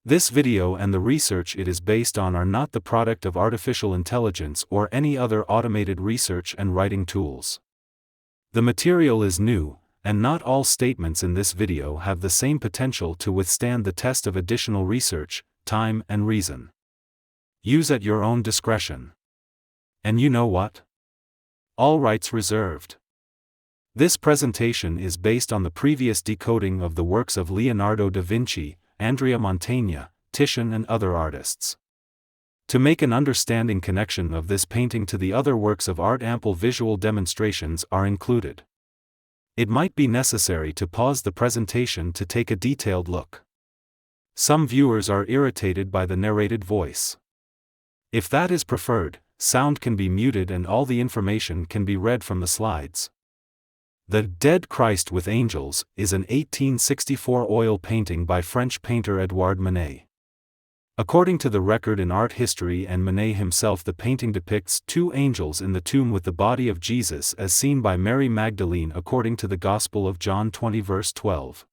This video and the research it is based on are not the product of artificial intelligence or any other automated research and writing tools. The material is new, and not all statements in this video have the same potential to withstand the test of additional research, time and reason. Use at your own discretion. And you know what? All rights reserved. This presentation is based on the previous decoding of the works of Leonardo da Vinci, Andrea Mantegna, Titian and other artists. To make an understanding connection of this painting to the other works of art, ample visual demonstrations are included. It might be necessary to pause the presentation to take a detailed look. Some viewers are irritated by the narrated voice. If that is preferred, sound can be muted and all the information can be read from the slides. The Dead Christ with Angels is an 1864 oil painting by French painter Eduard Manet. According to the record in art history and Manet himself, the painting depicts two angels in the tomb with the body of Jesus as seen by Mary Magdalene according to the Gospel of John 20 verse 12.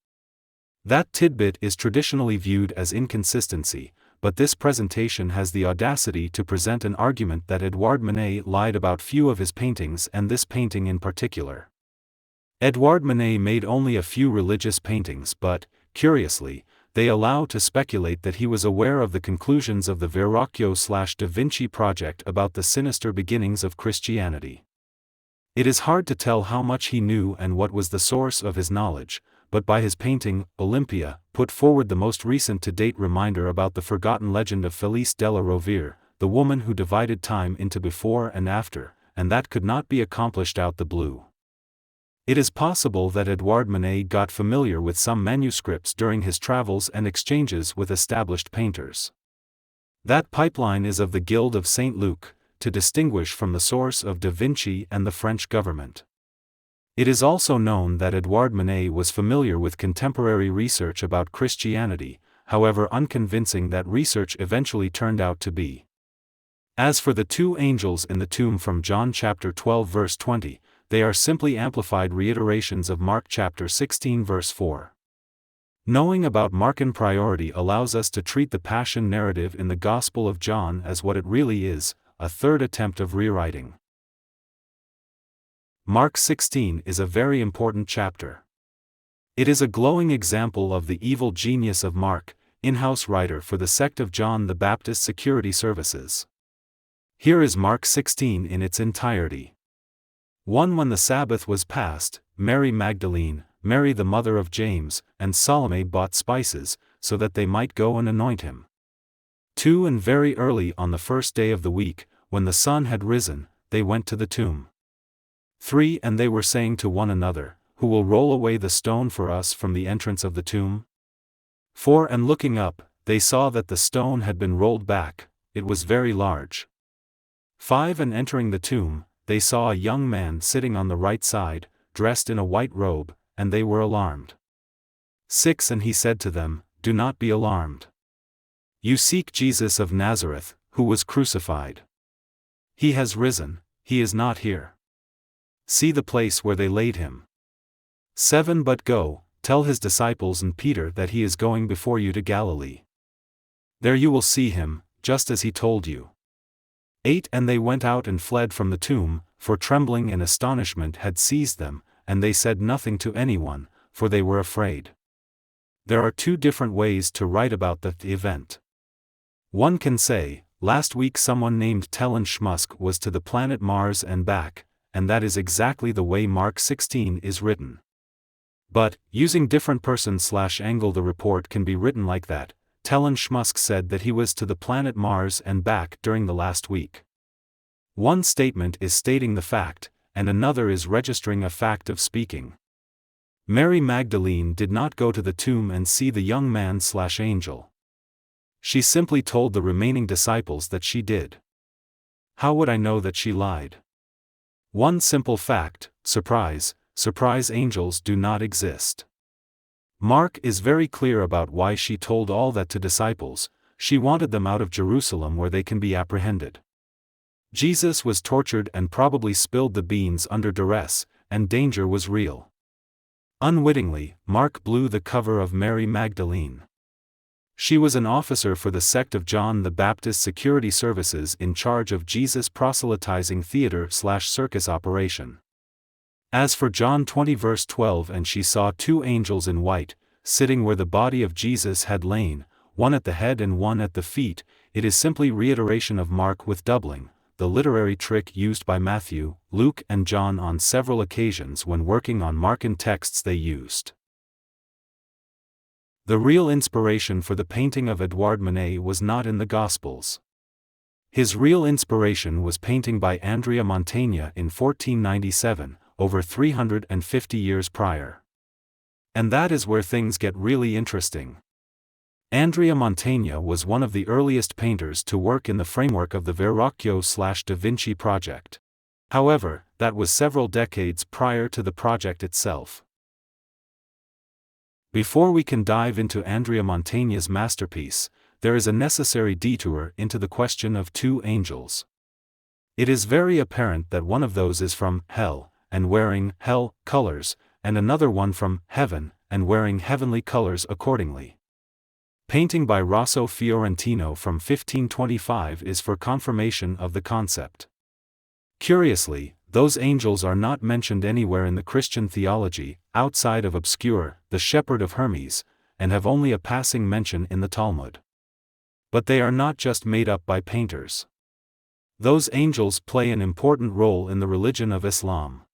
That tidbit is traditionally viewed as inconsistency, but this presentation has the audacity to present an argument that Eduard Manet lied about few of his paintings and this painting in particular. Eduard Manet made only a few religious paintings but, curiously, they allow to speculate that he was aware of the conclusions of the Verrocchio/Da Vinci project about the sinister beginnings of Christianity. It is hard to tell how much he knew and what was the source of his knowledge, but by his painting, Olympia, put forward the most recent to-date reminder about the forgotten legend of Felice della Rovere, the woman who divided time into before and after, and that could not be accomplished out the blue. It is possible that Eduard Manet got familiar with some manuscripts during his travels and exchanges with established painters. That pipeline is of the Guild of St. Luke, to distinguish from the source of Da Vinci and the French government. It is also known that Eduard Manet was familiar with contemporary research about Christianity, however unconvincing that research eventually turned out to be. As for the two angels in the tomb from John chapter 12 verse 20, they are simply amplified reiterations of Mark chapter 16 verse 4. Knowing about Markan priority allows us to treat the Passion narrative in the Gospel of John as what it really is, a third attempt of rewriting. Mark 16 is a very important chapter. It is a glowing example of the evil genius of Mark, in-house writer for the sect of John the Baptist Security Services. Here is Mark 16 in its entirety. 1. When the Sabbath was past, Mary Magdalene, Mary the mother of James, and Salome bought spices, so that they might go and anoint him. 2. And very early on the first day of the week, when the sun had risen, they went to the tomb. 3. And they were saying to one another, Who will roll away the stone for us from the entrance of the tomb? 4. And looking up, they saw that the stone had been rolled back, it was very large. 5. And entering the tomb, they saw a young man sitting on the right side, dressed in a white robe, and they were alarmed. 6. And he said to them, Do not be alarmed. You seek Jesus of Nazareth, who was crucified. He has risen, he is not here. See the place where they laid him. 7. But go, tell his disciples and Peter that he is going before you to Galilee. There you will see him, just as he told you. 8. And they went out and fled from the tomb, for trembling and astonishment had seized them, and they said nothing to anyone, for they were afraid. There are two different ways to write about the event. One can say, last week someone named Elon Musk was to the planet Mars and back, and that is exactly the way Mark 16 is written. But, using different person/angle, the report can be written like that. Elon Musk said that he was to the planet Mars and back during the last week. One statement is stating the fact, and another is registering a fact of speaking. Mary Magdalene did not go to the tomb and see the young man/angel. She simply told the remaining disciples that she did. How would I know that she lied? One simple fact, surprise, angels do not exist. Mark is very clear about why she told all that to disciples. She wanted them out of Jerusalem where they can be apprehended. Jesus was tortured and probably spilled the beans under duress, and danger was real. Unwittingly, Mark blew the cover of Mary Magdalene. She was an officer for the sect of John the Baptist Security Services in charge of Jesus' proselytizing theater/circus operation. As for John 20 verse 12, and she saw two angels in white, sitting where the body of Jesus had lain, one at the head and one at the feet, it is simply reiteration of Mark with doubling, the literary trick used by Matthew, Luke and John on several occasions when working on Markan texts they used. The real inspiration for the painting of Eduard Manet was not in the Gospels. His real inspiration was painting by Andrea Mantegna in 1497, over 350 years prior. And that is where things get really interesting. Andrea Mantegna was one of the earliest painters to work in the framework of the Verrocchio/Da Vinci project. However, that was several decades prior to the project itself. Before we can dive into Andrea Mantegna's masterpiece, there is a necessary detour into the question of two angels. It is very apparent that one of those is from hell, and wearing hell colors, and another one from heaven, and wearing heavenly colors accordingly. Painting by Rosso Fiorentino from 1525 is for confirmation of the concept. Curiously, those angels are not mentioned anywhere in the Christian theology, outside of obscure, the Shepherd of Hermes, and have only a passing mention in the Talmud. But they are not just made up by painters. Those angels play an important role in the religion of Islam.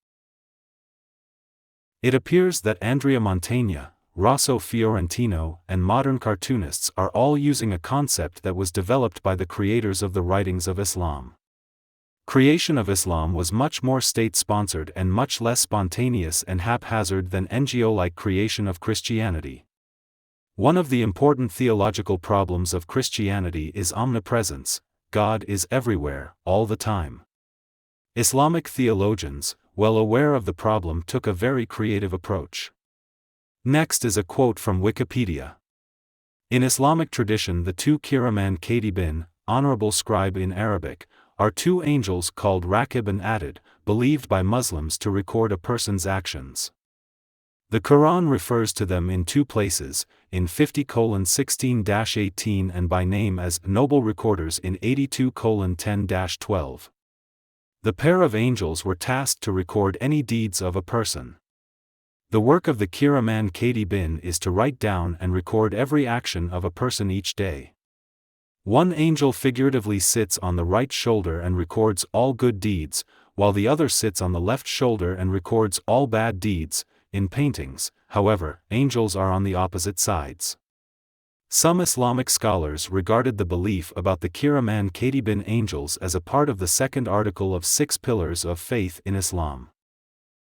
It appears that Andrea Mantegna, Rosso Fiorentino, and modern cartoonists are all using a concept that was developed by the creators of the writings of Islam. Creation of Islam was much more state-sponsored and much less spontaneous and haphazard than NGO-like creation of Christianity. One of the important theological problems of Christianity is omnipresence. God is everywhere, all the time. Islamic theologians, well aware of the problem, took a very creative approach. Next is a quote from Wikipedia. In Islamic tradition, the two Kiraman Katibin, honorable scribe in Arabic, are two angels called Raqib and Atid, believed by Muslims to record a person's actions. The Quran refers to them in two places, in 50:16-18 and by name as noble recorders in 82:10-12. The pair of angels were tasked to record any deeds of a person. The work of the Kiraman Katibin is to write down and record every action of a person each day. One angel figuratively sits on the right shoulder and records all good deeds, while the other sits on the left shoulder and records all bad deeds. In paintings, however, angels are on the opposite sides. Some Islamic scholars regarded the belief about the Kiraman Katibin angels as a part of the second article of 6 pillars of faith in Islam.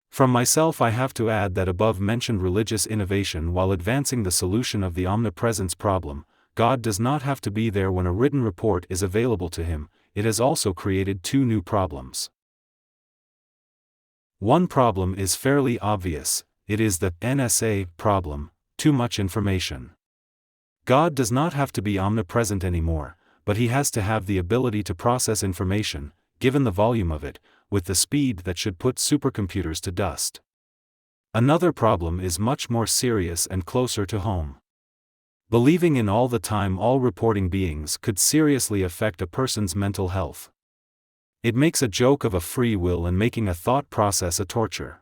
From myself, I have to add that above-mentioned religious innovation while advancing the solution of the omnipresence problem, God does not have to be there when a written report is available to him. It has also created two new problems. One problem is fairly obvious. It is the NSA problem, too much information. God does not have to be omnipresent anymore, but he has to have the ability to process information, given the volume of it, with the speed that should put supercomputers to dust. Another problem is much more serious and closer to home. Believing in all the time all reporting beings could seriously affect a person's mental health. It makes a joke of a free will and making a thought process a torture.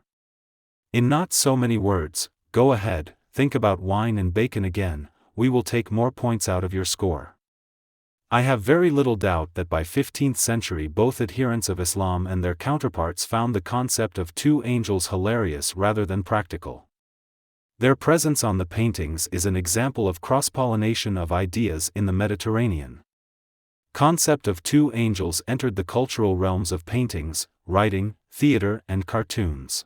In not so many words, go ahead, think about wine and bacon again, we will take more points out of your score. I have very little doubt that by 15th century both adherents of Islam and their counterparts found the concept of two angels hilarious rather than practical. Their presence on the paintings is an example of cross-pollination of ideas in the Mediterranean. Concept of two angels entered the cultural realms of paintings, writing, theater, and cartoons.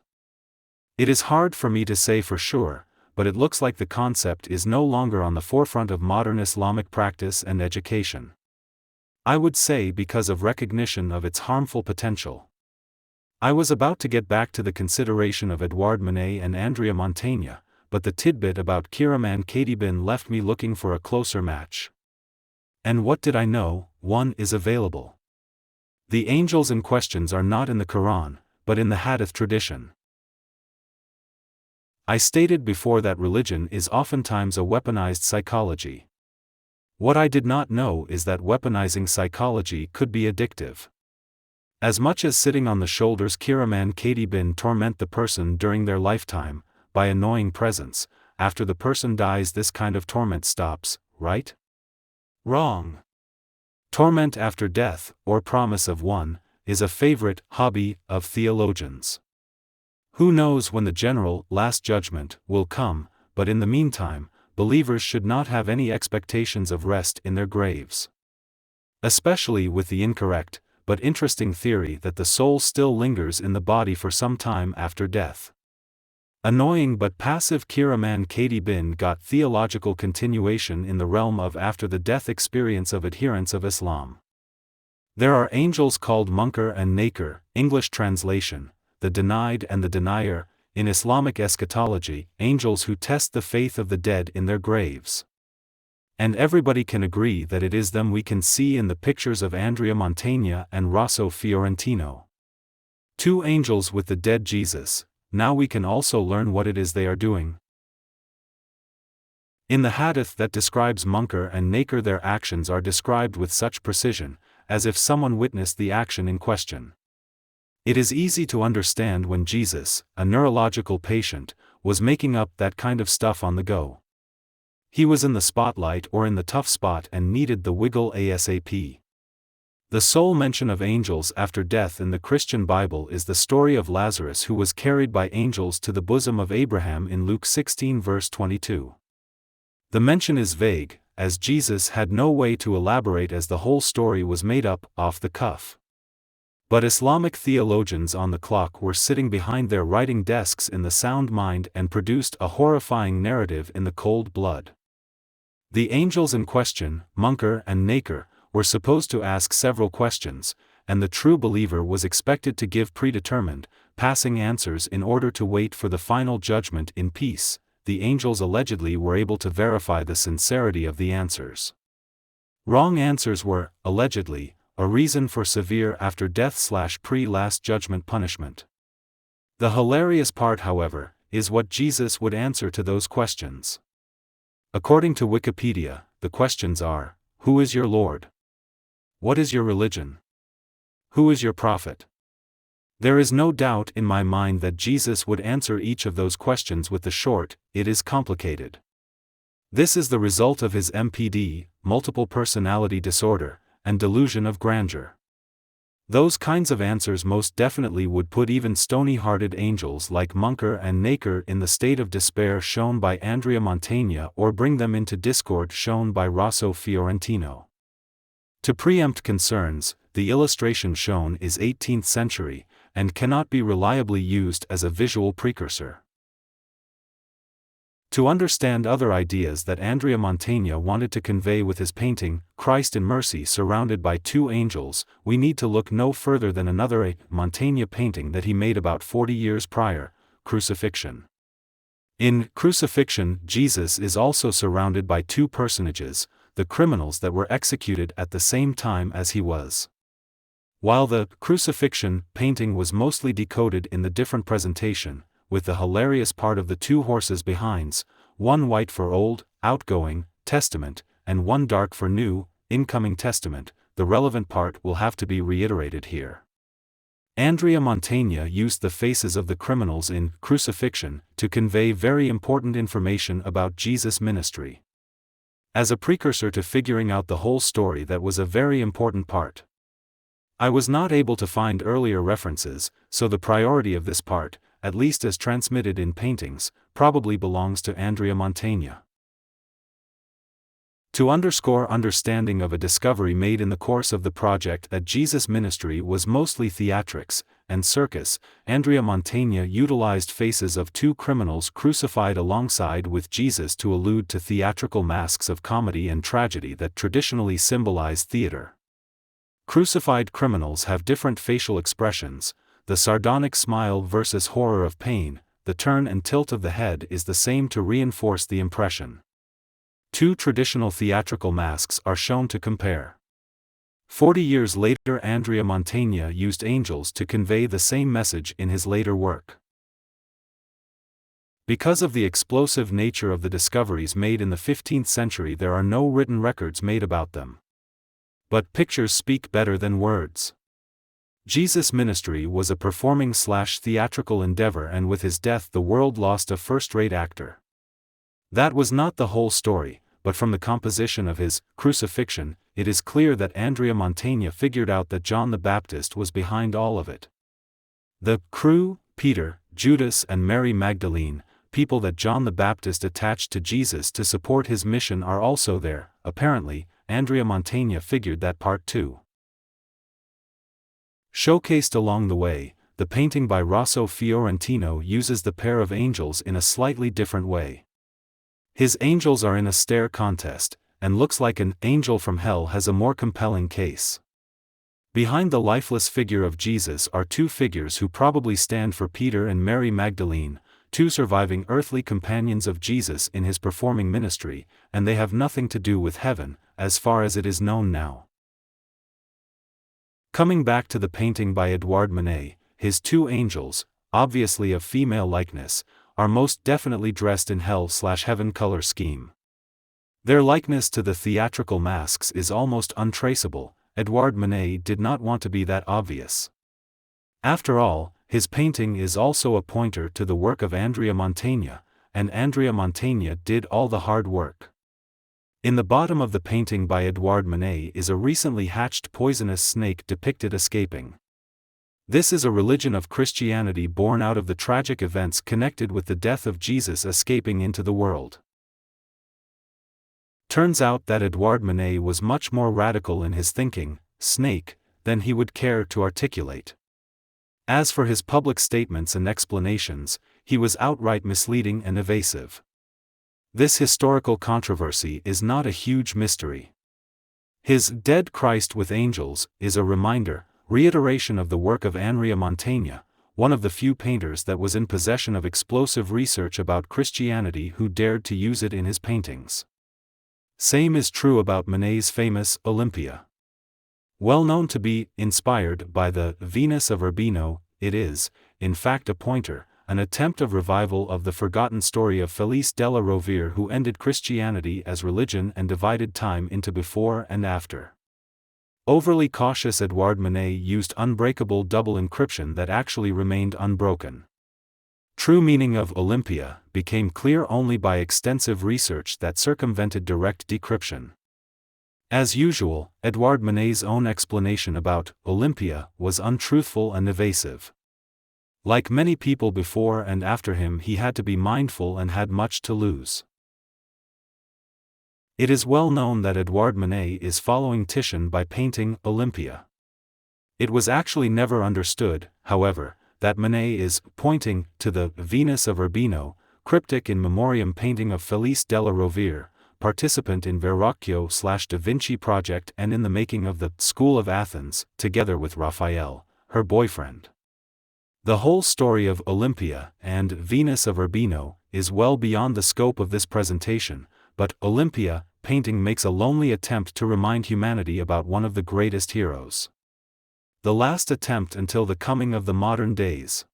It is hard for me to say for sure, but it looks like the concept is no longer on the forefront of modern Islamic practice and education. I would say because of recognition of its harmful potential. I was about to get back to the consideration of Eduard Manet and Andrea Mantegna, but the tidbit about Kiraman Katibin left me looking for a closer match. And what did I know? One is available. The angels in questions are not in the Quran, but in the Hadith tradition. I stated before that religion is oftentimes a weaponized psychology. What I did not know is that weaponizing psychology could be addictive. As much as sitting on the shoulders Kiraman Katibin torment the person during their lifetime, by annoying presence, after the person dies this kind of torment stops, right? Wrong. Torment after death, or promise of one, is a favorite hobby of theologians. Who knows when the general, last judgment, will come, but in the meantime, believers should not have any expectations of rest in their graves. Especially with the incorrect, but interesting theory that the soul still lingers in the body for some time after death. Annoying but passive Kiraman Katibin got theological continuation in the realm of after-the-death experience of adherents of Islam. There are angels called Munkar and Nakir, English translation, the denied and the denier, in Islamic eschatology, angels who test the faith of the dead in their graves. And everybody can agree that it is them we can see in the pictures of Andrea Mantegna and Rosso Fiorentino. Two angels with the dead Jesus. Now we can also learn what it is they are doing. In the hadith that describes Munkar and Nakir, their actions are described with such precision, as if someone witnessed the action in question. It is easy to understand when Jesus, a neurological patient, was making up that kind of stuff on the go. He was in the spotlight or in the tough spot and needed the wiggle ASAP. The sole mention of angels after death in the Christian Bible is the story of Lazarus, who was carried by angels to the bosom of Abraham in Luke 16 verse 22. The mention is vague, as Jesus had no way to elaborate as the whole story was made up off the cuff. But Islamic theologians on the clock were sitting behind their writing desks in the sound mind and produced a horrifying narrative in the cold blood. The angels in question, Munkar and Nakir, were supposed to ask several questions, and the true believer was expected to give predetermined, passing answers in order to wait for the final judgment in peace. The angels allegedly were able to verify the sincerity of the answers. Wrong answers were, allegedly, a reason for severe after-death / pre-last judgment punishment. The hilarious part, however, is what Jesus would answer to those questions. According to Wikipedia, the questions are: who is your Lord? What is your religion? Who is your prophet? There is no doubt in my mind that Jesus would answer each of those questions with the short, "It is complicated." This is the result of his MPD, multiple personality disorder, and delusion of grandeur. Those kinds of answers most definitely would put even stony-hearted angels like Munkar and Nakir in the state of despair shown by Andrea Mantegna, or bring them into discord shown by Rosso Fiorentino. To preempt concerns, the illustration shown is 18th century, and cannot be reliably used as a visual precursor. To understand other ideas that Andrea Mantegna wanted to convey with his painting, Christ in Mercy surrounded by two angels, we need to look no further than another Mantegna painting that he made about 40 years prior, Crucifixion. In Crucifixion, Jesus is also surrounded by two personages, the criminals that were executed at the same time as he was. While the Crucifixion painting was mostly decoded in the different presentation, with the hilarious part of the two horses behinds, one white for Old, outgoing, Testament, and one dark for New, incoming Testament, the relevant part will have to be reiterated here. Andrea Mantegna used the faces of the criminals in Crucifixion to convey very important information about Jesus' ministry. As a precursor to figuring out the whole story, that was a very important part. I was not able to find earlier references, so the priority of this part, at least as transmitted in paintings, probably belongs to Andrea Mantegna. To underscore understanding of a discovery made in the course of the project that Jesus' ministry was mostly theatrics and circus, Andrea Mantegna utilized faces of two criminals crucified alongside with Jesus to allude to theatrical masks of comedy and tragedy that traditionally symbolize theater. Crucified criminals have different facial expressions. The sardonic smile versus horror of pain, the turn and tilt of the head is the same to reinforce the impression. Two traditional theatrical masks are shown to compare. 40 years later, Andrea Mantegna used angels to convey the same message in his later work. Because of the explosive nature of the discoveries made in the 15th century, there are no written records made about them. But pictures speak better than words. Jesus' ministry was a performing/theatrical endeavor, and with his death the world lost a first-rate actor. That was not the whole story, but from the composition of his crucifixion, it is clear that Andrea Mantegna figured out that John the Baptist was behind all of it. The crew, Peter, Judas and Mary Magdalene, people that John the Baptist attached to Jesus to support his mission, are also there. Apparently, Andrea Mantegna figured that part too. Showcased along the way, the painting by Rosso Fiorentino uses the pair of angels in a slightly different way. His angels are in a stare contest, and looks like an angel from hell has a more compelling case. Behind the lifeless figure of Jesus are two figures who probably stand for Peter and Mary Magdalene, two surviving earthly companions of Jesus in his performing ministry, and they have nothing to do with heaven, as far as it is known now. Coming back to the painting by Eduard Manet, his two angels, obviously of female likeness, are most definitely dressed in hell/heaven color scheme. Their likeness to the theatrical masks is almost untraceable. Eduard Manet did not want to be that obvious. After all, his painting is also a pointer to the work of Andrea Mantegna, and Andrea Mantegna did all the hard work. In the bottom of the painting by Eduard Manet is a recently hatched poisonous snake depicted escaping. This is a religion of Christianity born out of the tragic events connected with the death of Jesus escaping into the world. Turns out that Eduard Manet was much more radical in his thinking, snake, than he would care to articulate. As for his public statements and explanations, he was outright misleading and evasive. This historical controversy is not a huge mystery. His Dead Christ with Angels is a reminder, reiteration of the work of Andrea Mantegna, one of the few painters that was in possession of explosive research about Christianity who dared to use it in his paintings. Same is true about Manet's famous Olympia. Well known to be inspired by the Venus of Urbino, it is, in fact, a pointer, an attempt of revival of the forgotten story of Felice della Rovere, who ended Christianity as religion and divided time into before and after. Overly cautious Eduard Manet used unbreakable double encryption that actually remained unbroken. True meaning of Olympia became clear only by extensive research that circumvented direct decryption. As usual, Eduard Manet's own explanation about Olympia was untruthful and evasive. Like many people before and after him, he had to be mindful and had much to lose. It is well known that Eduard Manet is following Titian by painting Olympia. It was actually never understood, however, that Manet is pointing to the Venus of Urbino, cryptic in memoriam painting of Felice della Rovere, participant in Verrocchio/Da Vinci project and in the making of the School of Athens, together with Raphael, her boyfriend. The whole story of Olympia and Venus of Urbino is well beyond the scope of this presentation, but Olympia painting makes a lonely attempt to remind humanity about one of the greatest heroes. The last attempt until the coming of the modern days.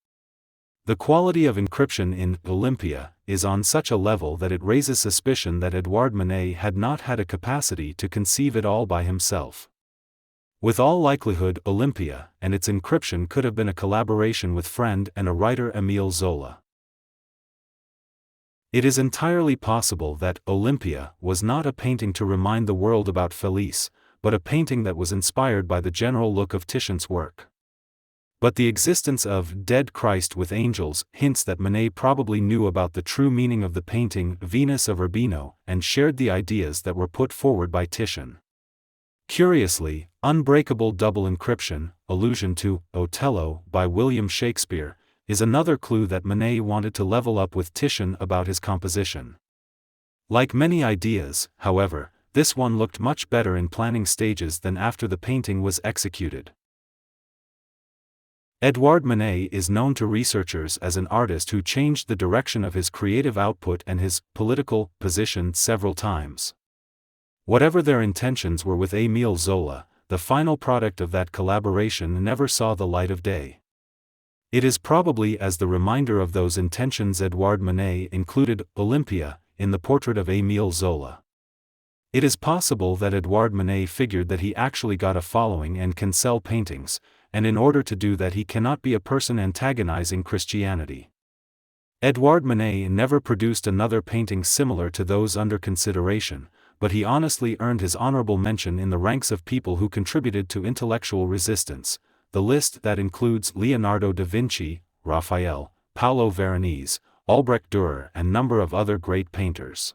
The quality of encryption in Olympia is on such a level that it raises suspicion that Eduard Manet had not had a capacity to conceive it all by himself. With all likelihood, Olympia and its encryption could have been a collaboration with friend and a writer Émile Zola. It is entirely possible that Olympia was not a painting to remind the world about Felice, but a painting that was inspired by the general look of Titian's work. But the existence of Dead Christ with Angels hints that Manet probably knew about the true meaning of the painting Venus of Urbino and shared the ideas that were put forward by Titian. Curiously, unbreakable double encryption, allusion to Othello by William Shakespeare, is another clue that Manet wanted to level up with Titian about his composition. Like many ideas, however, this one looked much better in planning stages than after the painting was executed. Eduard Manet is known to researchers as an artist who changed the direction of his creative output and his political position several times. Whatever their intentions were with Émile Zola, the final product of that collaboration never saw the light of day. It is probably as the reminder of those intentions Edouard Manet included Olympia in the portrait of Émile Zola. It is possible that Edouard Manet figured that he actually got a following and can sell paintings, and in order to do that he cannot be a person antagonizing Christianity. Edouard Manet never produced another painting similar to those under consideration, but he honestly earned his honorable mention in the ranks of people who contributed to intellectual resistance, the list that includes Leonardo da Vinci, Raphael, Paolo Veronese, Albrecht Dürer and number of other great painters.